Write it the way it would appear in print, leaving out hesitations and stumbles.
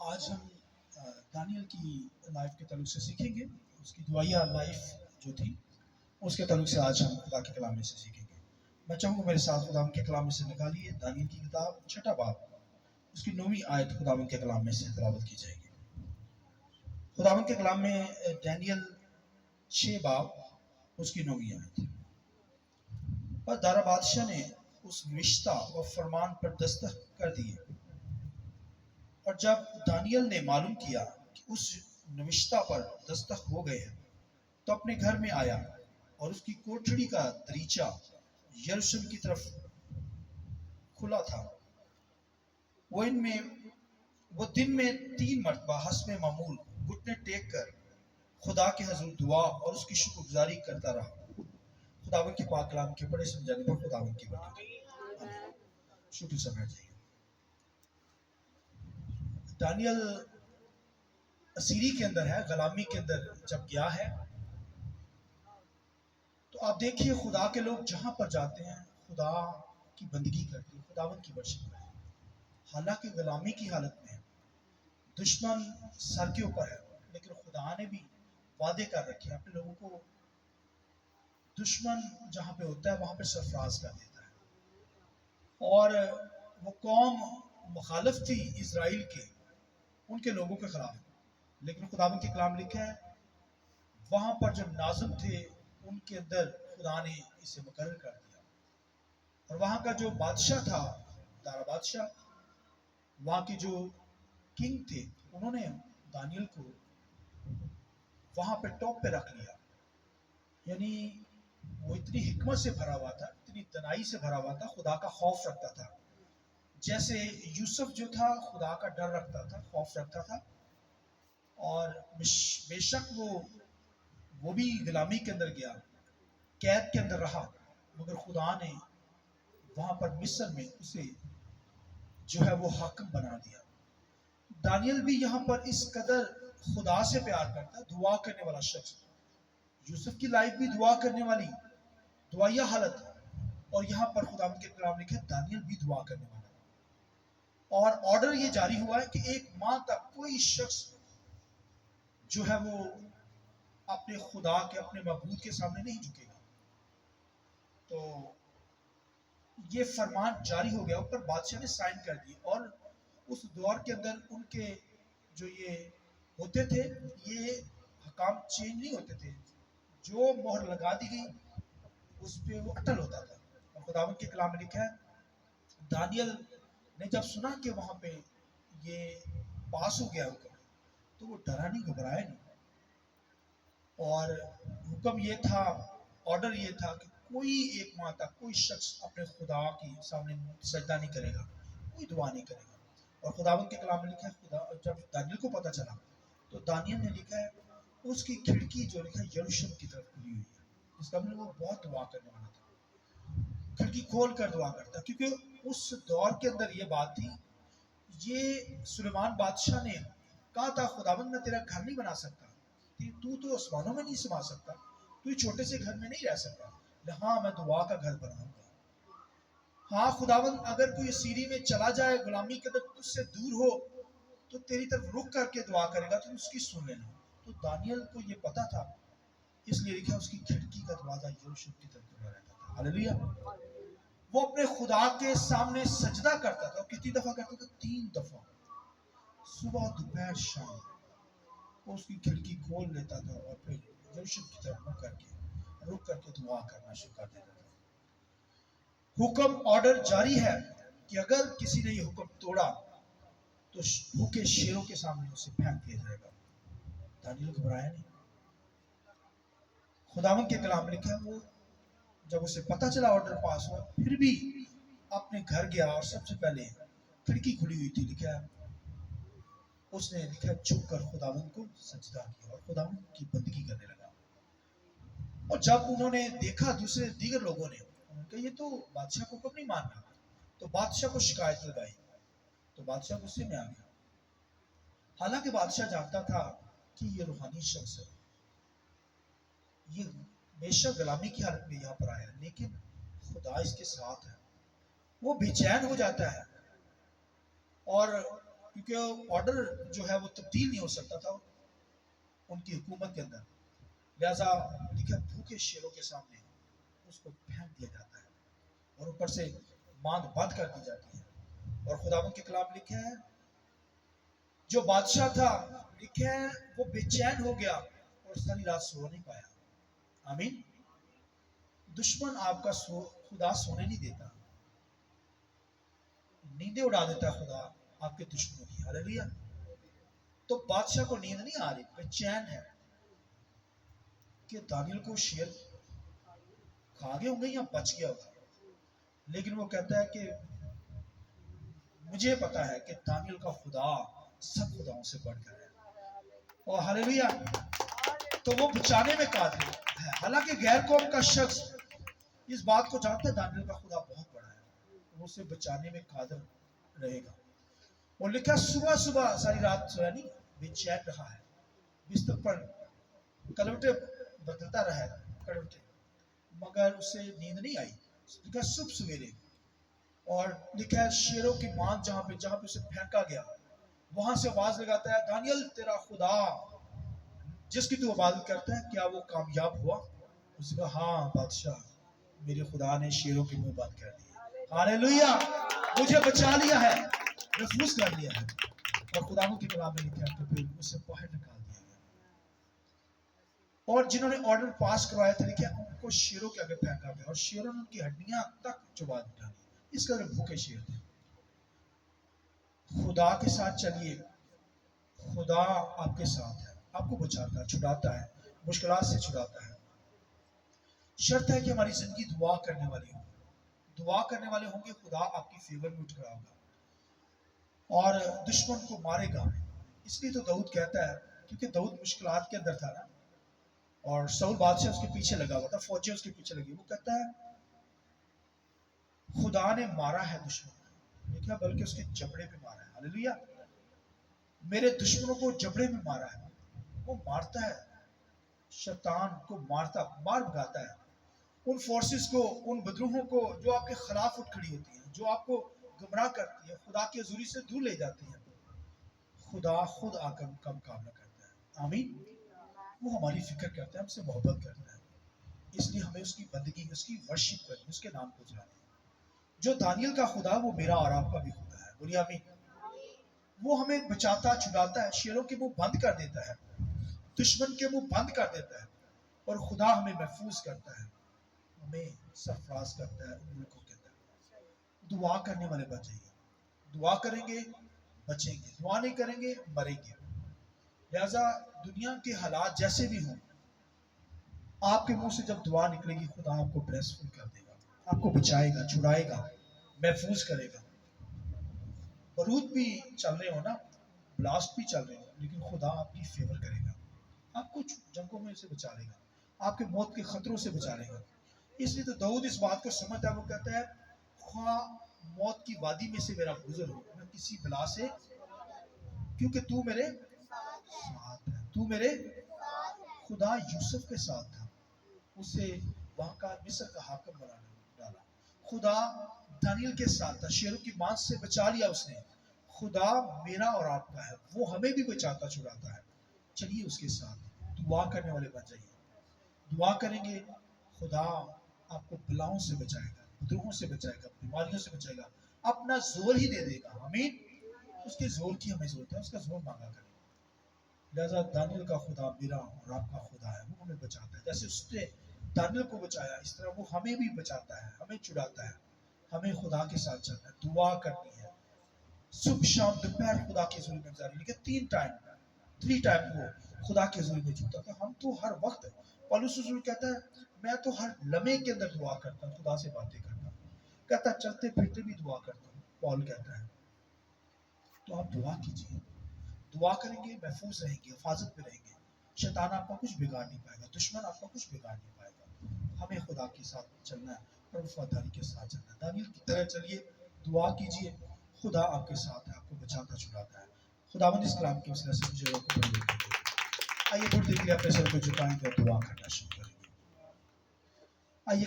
آج ہم دانیل کی لائف کے تعلق سے سیکھیں گے. اس کی دعائیہ لائف جو تھی اس کے تعلق سے آج ہم خدا کے کلام میں سے سیکھیں گے. میں چاہوں گا میرے ساتھ خدا کے کلام میں سے نکالیے دانیل کی کتاب 6 باب اس کی 9 آیت خدا کے کلام میں سے تلاوت کی جائے گی. خدا کے کلام میں دانیل 6 باب اس کی 9 آیت. اور دارا بادشاہ نے اس نوشتہ و فرمان پر دستخط کر دیے، اور جب دانیل نے معلوم کیا کہ اس نوشتہ پر دستخط ہو گئے ہیں تو اپنے گھر میں آیا، اور اس کی کوٹڑی کا دریچہ یروشلم کی طرف کھلا تھا. وہ دن میں 3 مرتبہ حسب معمول گھٹنے ٹیک کر خدا کے حضور دعا اور اس کی شکر گزاری کرتا رہا. خداوند کے پاک کلام کے بڑے سمجھانے پر خداوند کی برکت. شکر سمجھ جائیے. دانیل اسیری کے اندر ہے، غلامی کے اندر جب گیا ہے تو آپ دیکھیے خدا کے لوگ جہاں پر جاتے ہیں خدا کی بندگی کرتے ہیں، خداوند کی ورشت کرتے ہیں. حالانکہ غلامی کی حالت میں دشمن سر کے اوپر ہے، لیکن خدا نے بھی وعدے کر رکھے ہیں اپنے لوگوں کو. دشمن جہاں پہ ہوتا ہے وہاں پہ سرفراز کر دیتا ہے. اور وہ قوم مخالف تھی اسرائیل کے، ان کے لوگوں کے خلاف، لیکن خداوند کے کلام لکھا ہے وہاں پر جو ناظم تھے ان کے اندر خدا نے اسے مقرر کر دیا. اور وہاں کا جو بادشاہ تھا دارا بادشاہ، وہاں کے جو کنگ تھے، انہوں نے دانیل کو وہاں پہ ٹاپ پہ رکھ لیا. یعنی وہ اتنی حکمت سے بھرا ہوا تھا، اتنی دنائی سے بھرا ہوا تھا، خدا کا خوف رکھتا تھا. جیسے یوسف جو تھا خدا کا ڈر رکھتا تھا، خوف رکھتا تھا. اور بے شک وہ بھی غلامی کے اندر گیا، قید کے اندر رہا، مگر خدا نے وہاں پر مصر میں اسے جو ہے وہ حاکم بنا دیا. دانیل بھی یہاں پر اس قدر خدا سے پیار کرتا، دعا کرنے والا شخص. یوسف کی لائف بھی دعا کرنے والی، دعائیہ حالت، اور یہاں پر خدا کے کلام لکھے دانیل بھی دعا کرنے والا. اور آرڈر یہ جاری ہوا ہے کہ 1 ماہ تک کوئی شخص جو ہے وہ اپنے خدا کے، اپنے معبود کے سامنے نہیں جھکے گا. تو یہ فرمان جاری ہو گیا، اوپر بادشاہ نے سائن کر دی. اور اس دور کے اندر ان کے جو یہ ہوتے تھے، یہ حکام چینج نہیں ہوتے تھے. جو مہر لگا دی گئی اس پہ وہ اٹل ہوتا تھا. اور خداوند کے کلام میں لکھا ہے دانیل نے جب سنا کہ وہاں پہ یہ پاس ہو گیا حکم، تو وہ ڈرا نہیں، گھبرایا نہیں. اور حکم یہ تھا، آرڈر یہ تھا کہ کوئی 1 ماہ تک کوئی شخص اپنے خدا کے سامنے سجدہ نہیں کرے گا، کوئی دعا نہیں کرے گا. اور خداوند کے کلام میں لکھا ہے خدا جب دانیل کو پتہ چلا تو دانیل نے لکھا ہے اس کی کھڑکی جو لکھا ہے یروشلم کی طرف کھلی ہوئی ہے. اس کا مطلب وہ بہت دعا کرنے والا تھا، کھڑکی کھول کر دعا کرتا، کیونکہ اس دور کے اندر یہ بات تھی. یہ سلیمان بادشاہ نے کہا تھا خداوند میں تیرا گھر نہیں بنا سکتا، تو آسمانوں میں نہیں سما سکتا، تو یہ چھوٹے سے گھر میں نہیں رہ سکتا. ہاں میں دعا کا گھر بناؤں گا. ہاں خداوند اگر کوئی سیری میں چلا جائے، غلامی کے اندر تجھ سے دور ہو، تو تیری طرف رک کر کے دعا کرے گا، تو اس کی سن لینا. تو دانیل کو یہ پتا تھا، اس لیے لکھا اس کی کھڑکی کا دروازہ یروشلم کی طرف کھلا رہتا تھا. ہاللیلویا. وہ اپنے خدا کے سامنے سجدہ کرتا تھا. کتنی دفعہ کرتا تھا؟ 3 دفعہ، صبح دوپہر شام. وہ اس کی کھڑکی کھول لیتا تھا اور پھر یروشلم کی طرف رک کر کے دعا کرنا شروع کر دیتا تھا. حکم آرڈر جاری ہے کہ اگر کسی نے یہ حکم توڑا تو بھوکے شیروں کے سامنے اسے پھینک دیا جائے گا. دانیل گھبرایا نہیں. خداوند کے کلام لکھا ہے وہ جب اسے پتہ چلا آرڈر پاس ہوا، پھر بھی اپنے گھر گیا اور سب سے پہلے کھڑکی کھلی ہوئی تھی، لکھا اس نے لکھا چھپ کر خداوند کو سجدہ کیا اور خداوند کی بندگی کرنے لگا. اور جب انہوں نے دیکھا دیگر لوگوں نے کہا یہ تو بادشاہ کو حکم نہیں مان رہا، تو بادشاہ کو شکایت لگائی. تو بادشاہ غصے میں آ گیا. حالانکہ بادشاہ جانتا تھا کہ یہ روحانی شخص ہے، یہ بے شک غلامی کی حالت میں یہاں پر آیا، لیکن خدا اس کے ساتھ ہے. وہ بے چین ہو جاتا ہے. اور क्योंकि ऑर्डर जो है वो तब्दील नहीं हो सकता था उनकी हुकूमत के अंदर। लिहाजा लिखा भूखे शेरों के सामने उसको फेंक दिया जाता है और ऊपर से मांद बंद कर दी जाती है। और खुदावंद के कलाम लिखे हैं जो बादशाह था लिखे हैं वो बेचैन हो गया और सारी रात सो नहीं पाया। आमीन। दुश्मन आपका खुदा सोने नहीं देता, नींदें उड़ा देता है खुदा आपके दुश्मनों की। हालेलुया। तो बादशाह को नींद नहीं आ रही, बेचैन है कि दानियल को शेर खा गए होंगे या बच गया होगा, लेकिन वो कहता है कि मुझे पता है कि दानियल का खुदा सब खुदाओं से बढ़कर है। और हालेलुया। तो वो बचाने में कादिर है। हालांकि गैर कौम का शख्स इस बात को जानता है दानियल का खुदा बहुत बड़ा है, वो उसे बचाने में कादिर रहेगा। और लिखा सुबह सुबह सारी रात सोया नहीं, बेचैन रहा है, बिस्तर पर करवटे बदलता रहा करवटे, मगर उसे नींद नहीं आई। लिखा सुबह सवेरे और लिखा है शेरों की मांद जहां पे उसे फेंका गया वहां से आवाज लगाता है दानियल तेरा खुदा जिसकी तू इबादत करता है क्या वो कामयाब हुआ? उसने कहा हाँ बादशाह, मेरे खुदा ने शेरों के मुंह बंद कर दिए। हालेलुया। मुझे बचा लिया है, महफूज कर लिया है। और खुदावंद के कलाम में लिखा है तो फिर उसे बाहर निकाल दिया गया। और जिन्होंने ऑर्डर पास करवाया था लिखा उनको शेरों के आगे फेंका गया और शेरों ने उनकी हड्डियां तक चबा डाली। इस कदर भूखे शेर थे। खुदा के साथ चलिए, खुदा आपके साथ है, आपको बचाता है, छुड़ाता है, मुश्किलात से छुड़ाता है। शर्त है कि हमारी जिंदगी दुआ करने वाली हो। दुआ करने वाले होंगे खुदा आपकी फेवर में उठ खड़ा होगा और दुश्मन को मारेगा। इसलिए तो दाऊद कहता है, क्योंकि दाऊद मुश्किलात के अंदर था ना और साउल बादशाह उसके पीछे लगा हुआ था, फौजें उसके पीछे लगी। वो कहता है खुदा ने मारा है दुश्मन को, देखा बल्कि उसके जबड़े पे मारा है। हालेलुया। मेरे दुश्मनों को जबड़े में मारा है। वो मारता है, शैतान को मार भगाता है, उन फोर्सेस को, उन बदरूहों को जो आपके खिलाफ उठ खड़ी होती हैं, जो आपको गुमराह करती है, खुदा की हजूरी से दूर ले जाती है। खुदा खुद आकर उनका मुकाबला करता है। आमीन। वो हमारी फिक्र करता है, हमसे मोहब्बत करता है, इसलिए हमें उसकी बंदगी, उसकी वर्शिप करनी, उसके नाम को बुलाना। जो दानियल का खुदा वो मेरा और आपका भी खुदा है। बोलिए आमीन। वो हमें बचाता, छुड़ाता है, शेरों के मुंह बंद कर देता है, दुश्मन के मुंह बंद कर देता है और खुदा हमें महफूज करता है, हमें सरफराज करता है मुल्कों के अंदर। दुआ करने वाले बच जाइए। दुआ करेंगे बचेंगे, दुआ नहीं करेंगे मरेंगे। लिहाजा दुनिया के हालात जैसे भी हों, आपके मुंह से जब दुआ निकलेगी खुदा आपको ब्लेसफुल कर देगा, आपको बचाएगा, छुड़ाएगा, महफूज करेगा। बारूद भी चल रहे हो ना, ब्लास्ट भी चल रहे हो, लेकिन खुदा आपकी फेवर करेगा, आपको जंगों में से बचा लेगा, आपके मौत के खतरों से बचा लेगा। इसलिए तो दाऊद इस बात को समझता है, वो कहता है ख्वा मौत की वादी में से मेरा गुजर हो, मैं किसी बला से, क्योंकि तू मेरे साथ है, तू मेरे। खुदा यूसुफ के साथ था, उसे वहां का मिस्र का हाकिम बना डाला। खुदा दानियल के साथ था, शेरों की मांस से बचा लिया उसने। खुदा मेरा और आपका है, वो हमें भी बचाता छुड़ाता है। चलिए उसके साथ दुआ करने वाले बन जाइए। दुआ करेंगे खुदा आपको बलाओं से बचाएगा, उपद्रवों से बचाएगा, बीमारियों से बचाएगा, अपना जोर ही दे देगा। आमीन। उसके जोर की हमें जरूरत है, उसका जोर मांगा करें। लिहाजा दानियल का खुदा मेरा और आपका खुदा है, वो हमें बचाता है। जैसे उसने दानियल को बचाया, इस तरह वो हमें भी बचाता है, हमें छुड़ाता है। हमें खुदा के साथ चलना है, दुआ करनी है, सुबह शाम दोपहर खुदा की हजूरी में गुजारी। लेकिन 3 टाइम वो खुदा की हजूरी में झूठा था। हम तो हर वक्त, पौलुस रसूल कहता है मैं तो हर लम्हे के अंदर दुआ करता हूँ, खुदा से बातें करता हूँ। कहता चलते फिरते भी दुआ करता हूँ, पौल कहता है। तो आप दुआ कीजिए, दुआ करेंगे महफूज रहेंगे, हिफाजत में रहेंगे, शैतान आपका कुछ बिगाड़ नहीं पाएगा, दुश्मन आपका कुछ बिगाड़ नहीं पाएगा। हमें खुदा के साथ चलना है और वफादारी के साथ चलना है। दानियल की तरह चलिए, दुआ कीजिए, खुदा आपके साथ है, आपको बचाता छुड़ाता है। खुदावंद इस कलाम की वसीला से मुझे आपको बड़ी बरकत दे। आइए थोड़ी देर के लिए अपने सर को झुकाएंगे और दुआ करना शुरू करेंगे। आइए